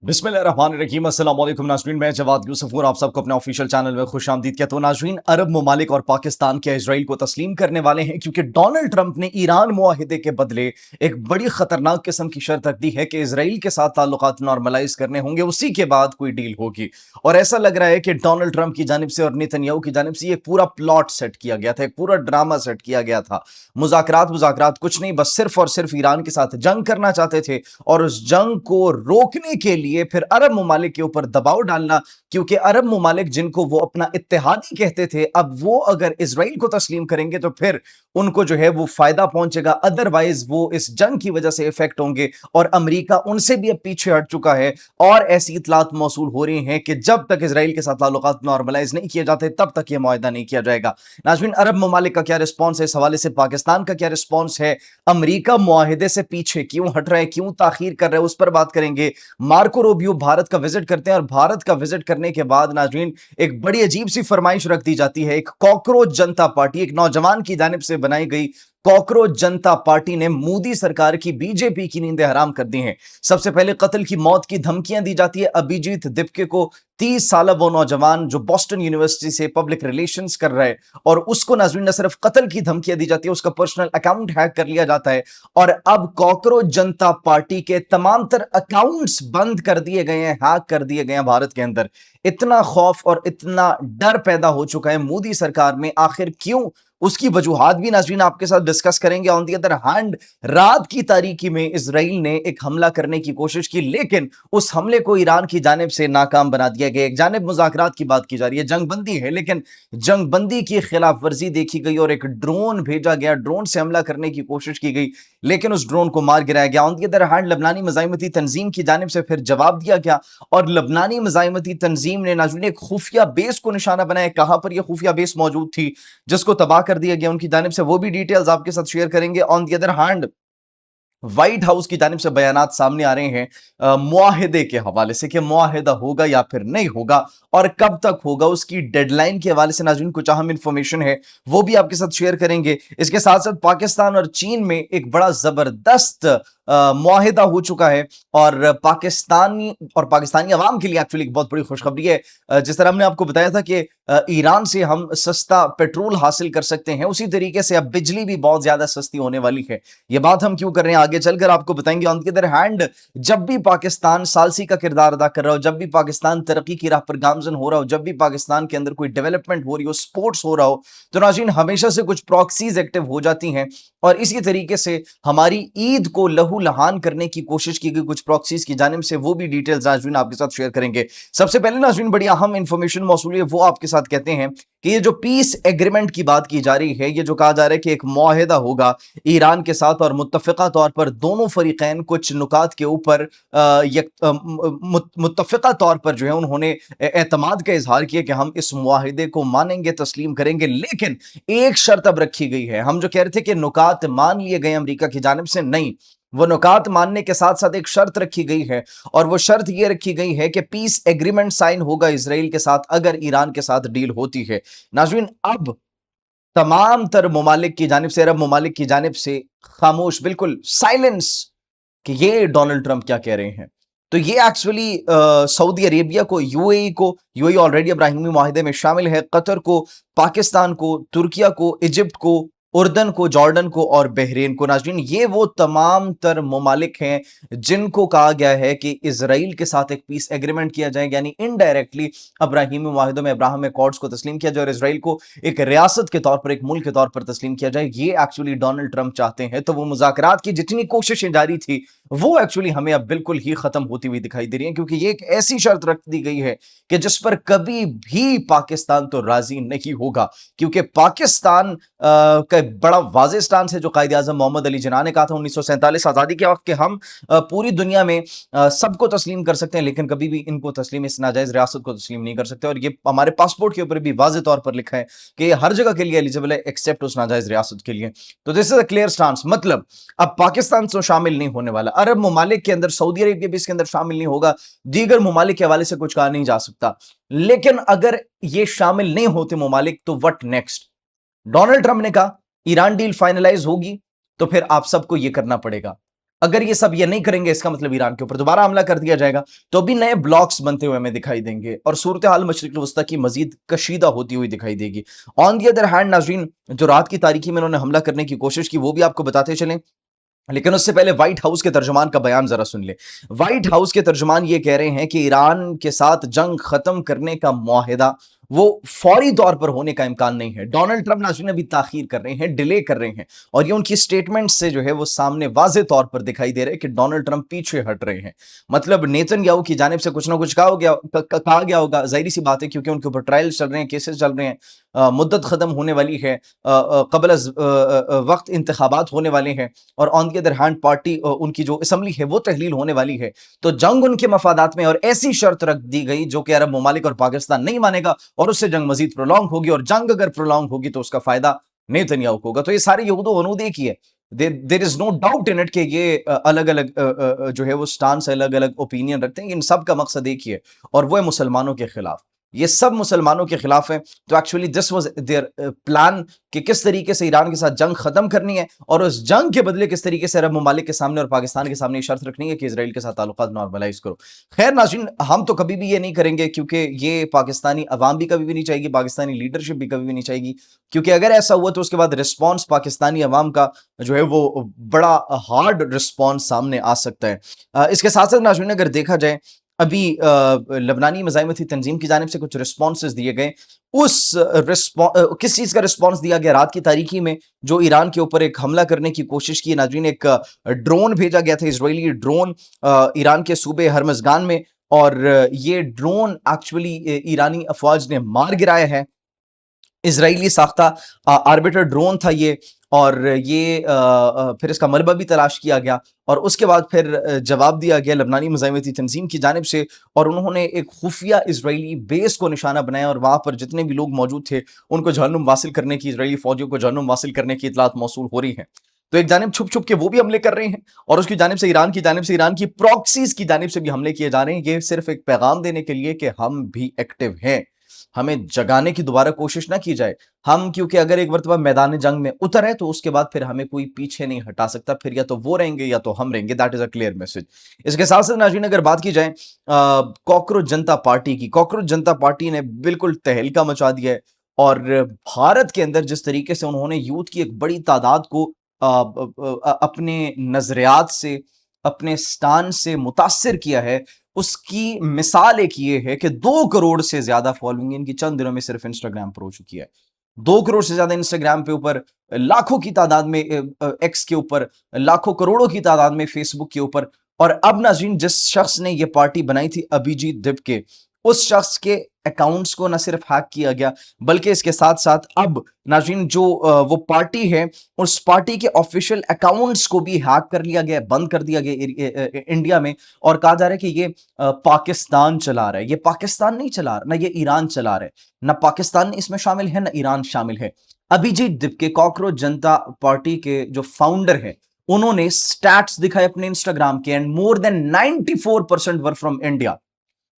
बिस्मिल्लाहिर्रहमानिर्रहीम। अस्सलाम वालेकुम नाज़रीन, मैं जवाद यूसुफ और आप सबको अपने ऑफिशियल चैनल में खुश आमदीद कहता हूं। नाज़रीन, अरब ममालिक और पाकिस्तान के इसराइल को तस्लीम करने वाले हैं क्योंकि डोनाल्ड ट्रंप ने ईरान मुआहिदे के बदले एक बड़ी खतरनाक किस्म की शर्त रख दी है कि इसराइल के साथ ताल्लुकात नॉर्मलाइज करने होंगे, उसी के बाद कोई डील होगी। और ऐसा लग रहा है कि डोनाल्ड ट्रंप की जानिब से और नेतन्याहू की जानिब से एक पूरा प्लॉट सेट किया गया था, एक पूरा ड्रामा सेट किया गया था। मुज़ाकरात मुज़ाकरात कुछ नहीं, बस सिर्फ और सिर्फ ईरान के साथ जंग करना चाहते थे और उस जंग को रोकने के लिए फिर अरब ममालिक के ऊपर दबाव डालना, क्योंकि अरब ममालिक जिनको वो अपना इत्तेहादी कहते थे, अब वो अगर इसराइल को तस्लीम करेंगे तो फिर उनको जो है वो फायदा पहुंचेगा, अदरवाइज वो इस जंग की वजह से इफेक्ट होंगे। और अमेरिका उनसे भी अब पीछे हट चुका है और ऐसी इतलात मौसूल हो रही हैं कि जब तक इसराइल के साथ ताल्लुकात नॉर्मलाइज नहीं किए जाते तब तक यह मुआहिदा नहीं किया जाएगा। नाज़रीन, अरब ममालिक का क्या रिस्पॉन्स है इस हवाले से, पाकिस्तान का क्या रिस्पॉन्स है, अमेरिका मुआहिदे से पीछे क्यों हट रहा है, क्यों ताखीर कर रहा है, उस पर बात करेंगे। मार्को रूबियो भारत का विजिट करते हैं और भारत का विजिट करने के बाद नाज़रीन एक बड़ी अजीब सी फरमाइश रख दी जाती है। एक कॉकरोच जनता पार्टी, एक नौजवान की जानिब से बनाई गई कॉकरोच जनता पार्टी ने मोदी सरकार की, बीजेपी की नींदें हराम कर दी हैं। सबसे पहले कत्ल की, मौत की धमकियां दी जाती है अभिजीत दिपके को। 30 साल वो नौजवान जो बॉस्टन यूनिवर्सिटी से पब्लिक रिलेशंस कर रहा है और उसको नाज़रीन न सिर्फ कत्ल की धमकियां दी जाती है, उसका पर्सनल अकाउंट हैक कर लिया जाता है और अब कॉकरोच जनता पार्टी के तमाम तर अकाउंट्स बंद कर दिए गए हैं, हैक कर दिए गए हैं भारत के अंदर। इतना खौफ और इतना डर पैदा हो चुका है मोदी सरकार में, आखिर क्यों, उसकी वजूहात भी नाज़रीन आपके साथ डिस्कस करेंगे। ऑन दी अदर हैंड, रात की तारीकी में इसराइल ने एक हमला करने की कोशिश की, लेकिन उस हमले को ईरान की जानिब से नाकाम बना दिया गया। एक जानिब मुज़ाकरात की बात की जा रही है, जंगबंदी है, लेकिन जंगबंदी की खिलाफ वर्जी देखी गई और एक ड्रोन भेजा गया, ड्रोन से हमला करने की कोशिश की गई, लेकिन उस ड्रोन को मार गिराया गया। ऑन दी अदर हैंड, लबनानी मज़ाहिमती तंजीम की जानिब से फिर जवाब दिया गया और लबनानी मज़ाहिमती तंजीम ने नाज़रीन एक खुफिया बेस को निशाना बनाया। कहां पर यह खुफिया बेस मौजूद थी जिसको तबाह कर दिया गया उनकी जानिब से, वो भी डिटेल्स आपके साथ शेयर करेंगे। On the other hand, white house की जानिब से बयानात सामने आ रहे हैं मुआहिदे के हवाले से कि मुआहिदा होगा या फिर नहीं होगा और कब तक होगा, उसकी डेडलाइन के हवाले से नाज़रीन कुछ अहम इंफॉर्मेशन है, वो भी आपके साथ शेयर करेंगे। इसके साथ साथ पाकिस्तान और चीन में एक बड़ा जबरदस्त मुआहिदा हो चुका है और पाकिस्तानी अवाम के लिए एक्चुअली एक बहुत बड़ी खुशखबरी है। जिस तरह हमने आपको बताया था कि ईरान से हम सस्ता पेट्रोल हासिल कर सकते हैं, उसी तरीके से अब बिजली भी बहुत ज्यादा सस्ती होने वाली है। ये बात हम क्यों कर रहे हैं आगे चलकर आपको बताएंगे। ऑन द अदर हैंड, जब भी पाकिस्तान सालसी का किरदार अदा कर रहा हो, जब भी पाकिस्तान तरक्की की राह पर गामजन हो रहा हो, जब भी पाकिस्तान के अंदर कोई डेवलपमेंट हो रही हो, स्पोर्ट्स हो रहा हो, तो नाज़रीन हमेशा से कुछ प्रॉक्सीज एक्टिव हो जाती हैं और इसी तरीके से हमारी ईद को लहू लहान करने की कोशिश की गई कुछ प्रॉक्सीज की जानिब से, वो भी डिटेल्स नाज़रीन आपके साथ शेयर करेंगे। सबसे पहले नाज़रीन बड़ी अहम इंफॉर्मेशन मौसूल है, वो आपके साथ कहते हैं कि ये जो पीस एग्रीमेंट की बात की जा रही है, ये जो कहा जा रहा है कि एक मुआहिदा होगा ईरान के साथ और मुत्तफ़िक़ा तौर पर दोनों फरीक़ैन कुछ नुकात के ऊपर मुत्तफ़िक़ा तौर पर जो है उन्होंने एतमाद का इजहार किया कि हम इस मुआहिदे को मानेंगे, तस्लीम करेंगे, लेकिन एक शर्त अब रखी गई है। हम जो कह रहे थे कि नुकात मान लिए गए अमेरिका की जानिब से, नहीं, वो नुकात मानने के साथ साथ एक शर्त रखी गई है और वो शर्त ये रखी गई है कि पीस एग्रीमेंट साइन होगा इसराइल के साथ अगर ईरान के साथ डील होती है। नाज़रीन, अब तमाम तर ममालिक की जानिब से, अरब ममालिक की जानिब से खामोश, बिल्कुल साइलेंस कि ये डोनाल्ड ट्रंप क्या कह रहे हैं। तो ये एक्चुअली सऊदी अरेबिया को, यूएई ऑलरेडी इब्राहिमी मुआहिदे में शामिल है, कतर को, पाकिस्तान को, तुर्किया को, इजिप्ट को, उर्दन को, जॉर्डन को और बहरीन को। नाज़रीन, ये वो तमाम तर ममालिक हैं जिनको कहा गया है कि इसराइल के साथ एक पीस एग्रीमेंट किया जाए, यानी इनडायरेक्टली इब्राहिमी मुआहिदों में अब्राहम अकॉर्ड्स को तस्लीम किया जाए और इसराइल को एक रियासत के तौर पर, एक मुल्क के तौर पर तस्लीम किया जाए। ये एक्चुअली डोनाल्ड ट्रंप चाहते हैं। तो वो मुज़ाकरात की जितनी कोशिशें जारी थी वो एक्चुअली हमें अब बिल्कुल ही खत्म होती हुई दिखाई दे रही है, क्योंकि ये एक ऐसी शर्त रख दी गई है कि जिस पर कभी भी पाकिस्तान तो राजी नहीं होगा, क्योंकि पाकिस्तान का बड़ा वाज़ेह स्टांस है जो कायद आज़म मोहम्मद अली जिन्ना ने कहा था 1947 आज़ादी के वक्त कि हम पूरी दुनिया में सबको तस्लीम कर सकते हैं, लेकिन कभी भी इनको तस्लीम, इस नाजायज़ रियासत को तस्लीम नहीं कर सकते। और ये हमारे पासपोर्ट के ऊपर भी वाज़ेह तौर पर लिखा है कि हर जगह के लिए एलिजिबल है एक्सेप्ट उस नाजायज़ रियासत के लिए। तो this is a clear stance. मतलब अब पाकिस्तान तो शामिल नहीं होने वाला, अरब ममालिक के अंदर सऊदी अरेबिया भी इसके अंदर शामिल नहीं होगा, दीगर ममालिक के हवाले से कुछ कहा नहीं जा सकता। लेकिन अगर ये शामिल नहीं होते ममालिक तो व्हाट नेक्स्ट? डोनाल्ड ट्रंप ने कहा ईरान डील फाइनलाइज होगी तो फिर आप सबको यह करना पड़ेगा, अगर ये सब ये नहीं करेंगे, इसका मतलब ईरान के ऊपर दोबारा हमला कर दिया जाएगा, तो भी नए ब्लॉक्स बनते हुए हमें दिखाई देंगे और सूरत हाल मशरिक वस्ता की मजीद कशीदा होती हुई दिखाई देगी। ऑन दी अदर हैंड नाजरीन, जो रात की तारीकी में उन्होंने हमला करने की कोशिश की वो भी आपको बताते चलें, लेकिन उससे पहले व्हाइट हाउस के तर्जुमान का बयान जरा सुन ले। व्हाइट हाउस के तर्जुमान ये कह रहे हैं कि ईरान के साथ जंग खत्म करने का मुआहिदा वो फौरी तौर पर होने का इम्कान नहीं है। डोनाल्ड ट्रंप नाज़रीन अभी ताखीर कर रहे हैं, डिले कर रहे हैं, और ये उनकी स्टेटमेंट से जो है वो सामने वाजे तौर पर दिखाई दे रहा है कि डोनाल्ड ट्रंप पीछे हट रहे हैं। मतलब नेतन्याहू की जानिब से कुछ ना कुछ कहा गया होगा, जाहिर सी बात है, क्योंकि उनके ऊपर ट्रायल्स चल रहे हैं, केसेस चल रहे हैं, मुद्दत खत्म होने वाली है, कबल वक्त इंतखाबात होने वाले हैं, और on the other hand party उनकी जो असम्बली है वो तहलील होने वाली है। तो जंग उनके मफादात में, और ऐसी शर्त रख दी गई जो कि अरब ममालिक और पाकिस्तान नहीं मानेगा, और उससे जंग मजीद प्रोलॉन्ग होगी, और जंग अगर प्रोलॉन्ग होगी तो उसका फायदा नेतन्याहू को होगा। तो ये सारे यहूद वनूद एक ही है। There is no doubt in it कि ये अलग अलग जो है वो स्टांस, अलग अलग ओपिनियन रखते हैं, इन सब का मकसद एक ही है, और वो है मुसलमानों के खिलाफ। ये सब मुसलमानों के खिलाफ है। तो actually this was their plan कि किस तरीके से ईरान के साथ जंग खत्म करनी है, और उस जंग के बदले किस तरीके से अरब ममालिक के सामने और पाकिस्तान के सामने शर्त रखनी है कि इसराइल के साथ ताल्लुकात नॉर्मलाइज करो। खैर नाज़रीन, हम तो कभी भी ये नहीं करेंगे, क्योंकि ये पाकिस्तानी अवाम भी कभी भी नहीं चाहेगी, पाकिस्तानी लीडरशिप भी कभी भी नहीं चाहेगी, क्योंकि अगर ऐसा हुआ तो उसके बाद रिस्पॉन्स पाकिस्तानी अवाम का जो है वो बड़ा हार्ड रिस्पॉन्स सामने आ सकता है। इसके साथ साथ नाज़रीन, अगर देखा जाए, अभी लबनानी मज़ाहिमती तंजीम की जानिब से कुछ रिस्पॉन्सेज दिए गए। उस किस चीज़ का रिस्पॉन्स दिया गया रात की तारीकी में, जो ईरान के ऊपर एक हमला करने की कोशिश की नाज़रीन। एक ड्रोन भेजा गया था, इजरायली ड्रोन, ईरान के सूबे हरमज़गान में, और ये ड्रोन एक्चुअली ईरानी अफवाज ने मार गिराया है। इजरायली साख्ता आर्बिटर ड्रोन था ये, और ये फिर इसका मलबा भी तलाश किया गया, और उसके बाद फिर जवाब दिया गया लबनानी मज़ाहिमती तंजीम की जानिब से, और उन्होंने एक खुफिया इजरायली बेस को निशाना बनाया, और वहाँ पर जितने भी लोग मौजूद थे उनको जहन्नुम वासिल करने की, इजरायली फौजियों को जहन्नुम वासिल करने की इतलात मौसूल हो रही है। तो एक जानिब छुप छुप के वो भी हमले कर रहे हैं, और उसकी जानिब से ईरान की जानिब से, ईरान की प्रॉक्सीज की जानिब से भी हमले किए जा रहे हैं। ये सिर्फ एक पैगाम देने के लिए कि हम भी एक्टिव हैं, हमें जगाने की दोबारा कोशिश ना की जाए। हम, क्योंकि अगर एक मरतबा मैदान जंग में उतर है तो उसके बाद फिर हमें कोई पीछे नहीं हटा सकता, फिर या तो वो रहेंगे या तो हम रहेंगे। That is a clear message. इसके साथ साथ नाज़रीन, अगर बात की जाए कॉकरोच जनता पार्टी की, कॉकरोच जनता पार्टी ने बिल्कुल तहलका मचा दिया है, और भारत के अंदर जिस तरीके से उन्होंने यूथ की एक बड़ी तादाद को अपने नजरियात से, अपने स्टान से मुतासिर किया है, उसकी मिसाल एक ये है कि 2 करोड़ से ज्यादा फॉलोइंग इनकी चंद दिनों में सिर्फ इंस्टाग्राम पर हो चुकी है। 2 करोड़ से ज्यादा इंस्टाग्राम पे ऊपर, लाखों की तादाद में एक्स के ऊपर, लाखों करोड़ों की तादाद में फेसबुक के ऊपर। और अब नाज़रीन, जिस शख्स ने ये पार्टी बनाई थी, अभिजीत दिपके, उस शख्स के अकाउंट्स को न सिर्फ हैक किया गया, बल्कि इसके साथ साथ अब नाज़रीन जो वो पार्टी है, उस पार्टी के ऑफिशियल अकाउंट्स को भी हैक कर लिया गया, बंद कर दिया गया इंडिया में, और कहा जा रहा है कि ये पाकिस्तान चला रहा है। ये पाकिस्तान नहीं चला रहा, ना ये ईरान चला रहा है, ना पाकिस्तान इसमें शामिल है, ना ईरान शामिल है। अभिजीत दिपके, कॉकरोच जनता पार्टी के जो फाउंडर है, उन्होंने स्टैट्स दिखाए अपने इंस्टाग्राम के, and more than 94% were from India.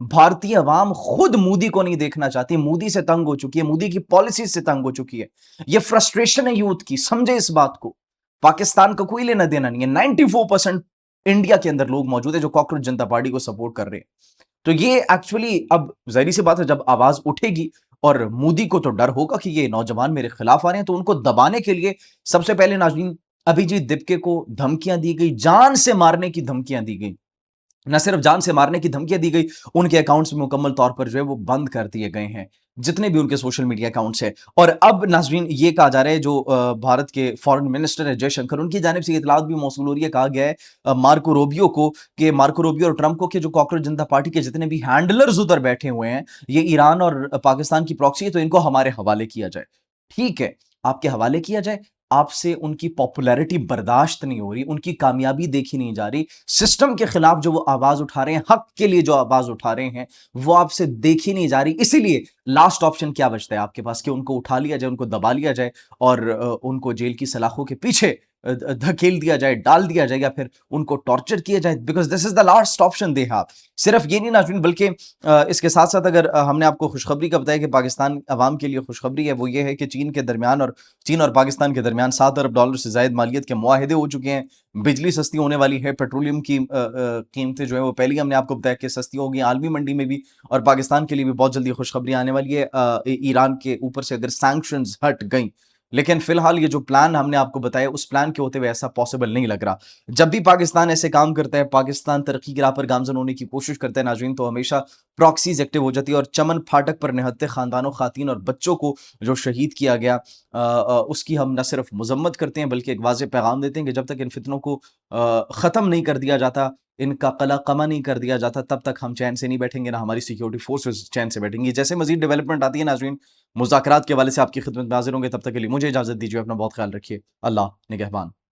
भारतीय अवाम खुद मोदी को नहीं देखना चाहती, मोदी से तंग हो चुकी है, मोदी की पॉलिसी से तंग हो चुकी है। ये फ्रस्ट्रेशन है यूथ की, समझे इस बात को। पाकिस्तान का कोई लेना देना नहीं है। 94% इंडिया के अंदर लोग मौजूद है जो कॉकरोच जनता पार्टी को सपोर्ट कर रहे हैं। तो ये एक्चुअली अब जाहिर सी बात है, जब आवाज उठेगी, और मोदी को तो डर होगा कि ये नौजवान मेरे खिलाफ आ रहे हैं, तो उनको दबाने के लिए सबसे पहले नाज़रीन अभिजीत दिपके को धमकियां दी गई, जान से मारने की धमकियां दी गई। न सिर्फ जान से मारने की धमकियां दी गई, उनके अकाउंट्स में मुकम्मल तौर पर जो है वो बंद कर दिए गए हैं, जितने भी उनके सोशल मीडिया अकाउंट्स है। और अब नाज़रीन ये कहा जा रहा है, जो भारत के फॉरेन मिनिस्टर है जयशंकर, उनकी जानिब से इतलात भी मौसूल हो रही है, कहा गया है मार्को रूबियो को, कि मार्को रूबियो और ट्रंप को, कि जो कॉकरोच जनता पार्टी के जितने भी हैंडलर्स उधर बैठे हुए हैं, ये ईरान और पाकिस्तान की प्रॉक्सी है, तो इनको हमारे हवाले किया जाए। ठीक है, आपके हवाले किया जाए। आपसे उनकी पॉपुलैरिटी बर्दाश्त नहीं हो रही, उनकी कामयाबी देखी नहीं जा रही, सिस्टम के खिलाफ जो वो आवाज उठा रहे हैं, हक के लिए जो आवाज उठा रहे हैं, वो आपसे देखी नहीं जा रही। इसीलिए लास्ट ऑप्शन क्या बचता है आपके पास, कि उनको उठा लिया जाए, उनको दबा लिया जाए, और उनको जेल की सलाखों के पीछे धकेल दिया जाए, डाल दिया जाए या फिर उनको टॉर्चर किया जाए, because this is the last option they have. सिर्फ ये नहीं नाज़रीन, बल्कि इसके साथ साथ अगर हमने आपको खुशखबरी का बताया कि पाकिस्तान अवाम के लिए खुशखबरी है, वो ये है कि चीन और पाकिस्तान के दरमियान $7 अरब से ज़ायद मालियत के मुआहदे हो चुके हैं। बिजली सस्ती होने वाली है, पेट्रोलियम की कीमतें जो है वो पहले ही हमने आपको बताया कि सस्ती होगी आलमी मंडी में भी, और पाकिस्तान के लिए भी बहुत जल्दी खुशखबरी आने वाली है। ईरान के ऊपर से अगर सैंक्शंस हट गई, लेकिन फिलहाल ये जो प्लान हमने आपको बताया उस प्लान के होते हुए ऐसा पॉसिबल नहीं लग रहा। जब भी पाकिस्तान ऐसे काम करता है, पाकिस्तान तरक्की की राह पर गामजन होने की कोशिश करता है नाज़रीन, तो हमेशा प्रॉक्सीज एक्टिव हो जाती है और चमन फाटक पर निहत्ते खानदानों, खातन और बच्चों को जो शहीद किया गया, उसकी हम न सिर्फ मजम्मत करते हैं बल्कि एक वाज़ेह पैगाम देते हैं कि जब तक इन फितनों को ख़त्म नहीं कर दिया जाता, इनका कला कमा नहीं कर दिया जाता, तब तक हम चैन से नहीं बैठेंगे, ना हमारी सिक्योरिटी फोर्सेस चैन से बैठेंगी। जैसे मजीद डेवलपमेंट आती है नाज़रीन, मुज़ाकरात के हवाले से आपकी खिदमत में हाज़िर होंगे। तब तक के लिए मुझे इजाज़त दीजिए। अपना बहुत ख्याल रखिए। अल्लाह निगहबान।